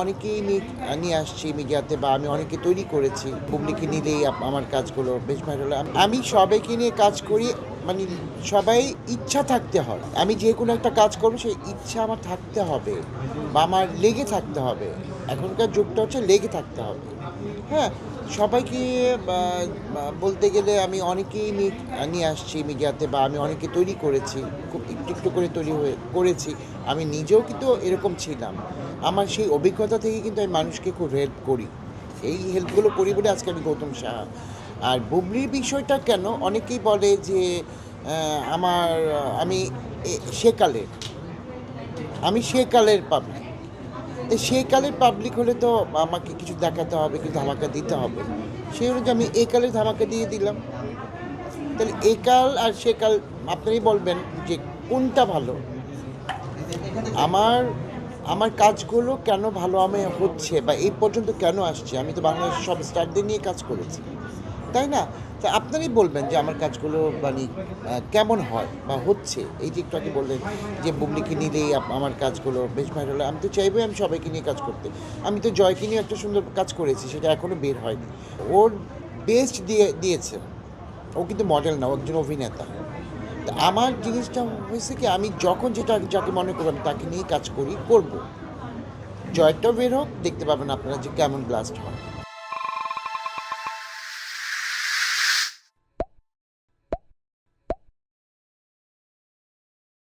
অনেকেই নিয়ে আসছি মিডিয়াতে বা আমি অনেকে তৈরি করেছি। পাবলিকে নিলেই আমার কাজগুলো বেশ ভাইরাল হয়। আমি সবাইকে নিয়ে কাজ করি, মানে সবাই ইচ্ছা থাকতে হয়। আমি যে কোনো একটা কাজ করবো সেই ইচ্ছা আমার থাকতে হবে বা আমার লেগে থাকতে হবে। এখনকার যুগটা হচ্ছে লেগে থাকতে হবে। হ্যাঁ? সবাইকে বা বলতে গেলে আমি অনেকেই নিয়ে আসছি মিডিয়াতে বা আমি অনেকে তৈরি করেছি। খুব একটু করে করেছি। আমি নিজেও কিন্তু এরকম ছিলাম। আমার সেই অভিজ্ঞতা থেকে কিন্তু আমি মানুষকে খুব হেল্প করি। এই হেল্পগুলো করি বলে আজকে আমি গৌতম সাহা। আর বুবলির বিষয়টা কেন অনেকেই বলে যে আমার আমি সেকালের, আমি সেকালের পাবলিক। তো সেকালের পাবলিক হলে তো আমাকে কিছু দেখাতে হবে, কিছু ধামাকা দিতে হবে। সেই অনুযায়ী আমি এই কালের ধামাকা দিয়ে দিলাম। তাহলে এই কাল আর সেকাল আপনারাই বলবেন যে কোনটা ভালো? আমার আমার কাজগুলো কেন ভালো হচ্ছে বা এই পর্যন্ত কেন আসছে? আমি তো বাংলাদেশের সব স্টারদের নিয়ে কাজ করেছি। তাই না? তো আপনারাই বলবেন যে আমার কাজগুলো মানে কেমন হয় বা হচ্ছে। এই যে একটু আগে বললেন যে বুবলিকে নিলেই আমার কাজগুলো বেশ ভাইরাল হয়। আমি তো চাইবোই আমি সবাইকে নিয়ে কাজ করতে। আমি তো জয়কে নিয়ে একটা সুন্দর কাজ করেছি, সেটা এখনো বের হয়নি। ওর বেস্ট দিয়েছে। ও কিন্তু মডেল না, ও একজন অভিনেতা। তা আমার জিনিসটা হয়েছে কি, আমি যখন যাকে মনে করব আমি তাকে নিয়েই কাজ করব। জয়টাও বের হোক, দেখতে পাবেন আপনারা যে কেমন ব্লাস্ট হয়।